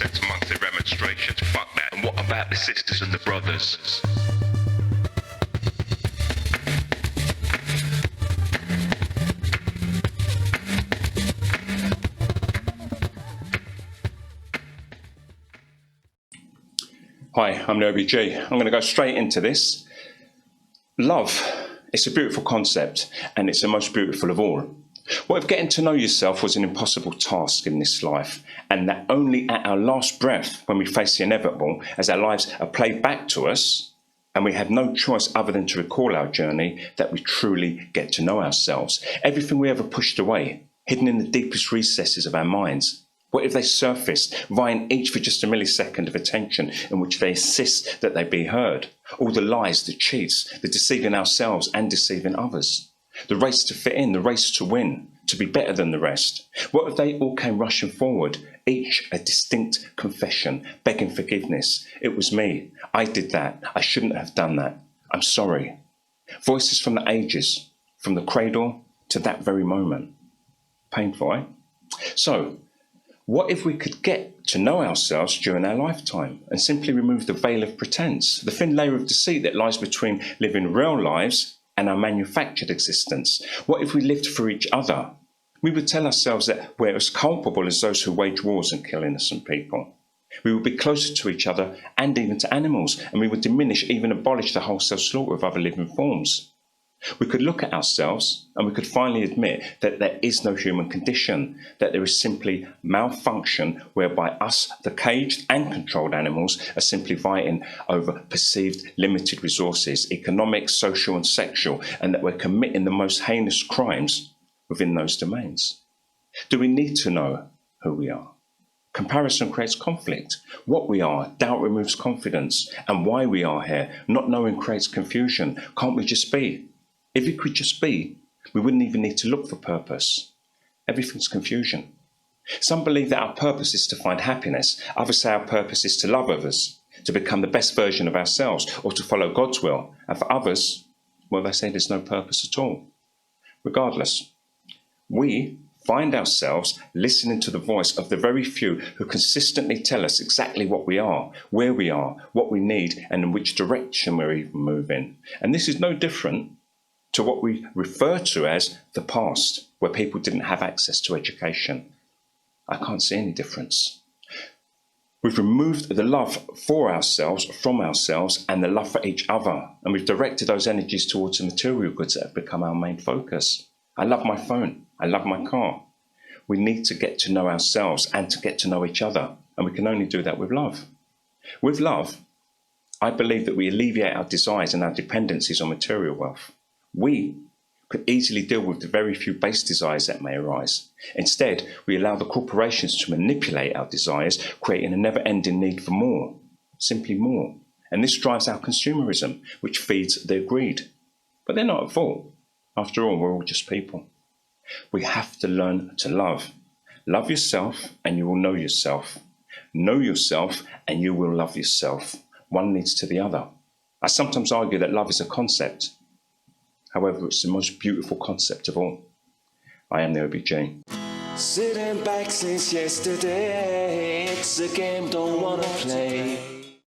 sex amongst their remonstrations. Fuck that. And what about the sisters and the brothers? Hi, I'm the OBG. I'm going to go straight into this. Love, it's a beautiful concept, and it's the most beautiful of all. What if getting to know yourself was an impossible task in this life, and that only at our last breath, when we face the inevitable, as our lives are played back to us, and we have no choice other than to recall our journey, that we truly get to know ourselves. Everything we ever pushed away, hidden in the deepest recesses of our minds. What if they surfaced, vying each for just a millisecond of attention in which they insist that they be heard? All the lies, the cheats, the deceiving ourselves and deceiving others. The race to fit in, the race to win, to be better than the rest. What if they all came rushing forward, each a distinct confession, begging forgiveness? It was me. I did that. I shouldn't have done that. I'm sorry. Voices from the ages, from the cradle to that very moment. Painful, eh? So, what if we could get to know ourselves during our lifetime and simply remove the veil of pretense, the thin layer of deceit that lies between living real lives and our manufactured existence? What if we lived for each other? We would tell ourselves that we're as culpable as those who wage wars and kill innocent people. We would be closer to each other and even to animals, and we would diminish, even abolish the wholesale slaughter of other living forms. We could look at ourselves and we could finally admit that there is no human condition, that there is simply malfunction whereby us, the caged and controlled animals, are simply vying over perceived limited resources, economic, social and sexual, and that we're committing the most heinous crimes within those domains. Do we need to know who we are? Comparison creates conflict. What we are, doubt removes confidence, and why we are here, not knowing creates confusion. Can't we just be? If we could just be, we wouldn't even need to look for purpose. Everything's confusion. Some believe that our purpose is to find happiness. Others say our purpose is to love others, to become the best version of ourselves, or to follow God's will. And for others, well, they say there's no purpose at all. Regardless, we find ourselves listening to the voice of the very few who consistently tell us exactly what we are, where we are, what we need, and in which direction we're even moving. And this is no different to what we refer to as the past, where people didn't have access to education. I can't see any difference. We've removed the love for ourselves from ourselves and the love for each other, and we've directed those energies towards the material goods that have become our main focus. I love my phone. I love my car. We need to get to know ourselves and to get to know each other, and we can only do that with love. With love, I believe that we alleviate our desires and our dependencies on material wealth. We could easily deal with the very few base desires that may arise. Instead, we allow the corporations to manipulate our desires, creating a never-ending need for more, simply more. And this drives our consumerism, which feeds their greed. But they're not at fault. After all, we're all just people. We have to learn to love. Love yourself and you will know yourself. Know yourself and you will love yourself. One leads to the other. I sometimes argue that love is a concept. However, it's the most beautiful concept of all. I am the OBJ. Sitting back since yesterday, it's a game don't wanna play.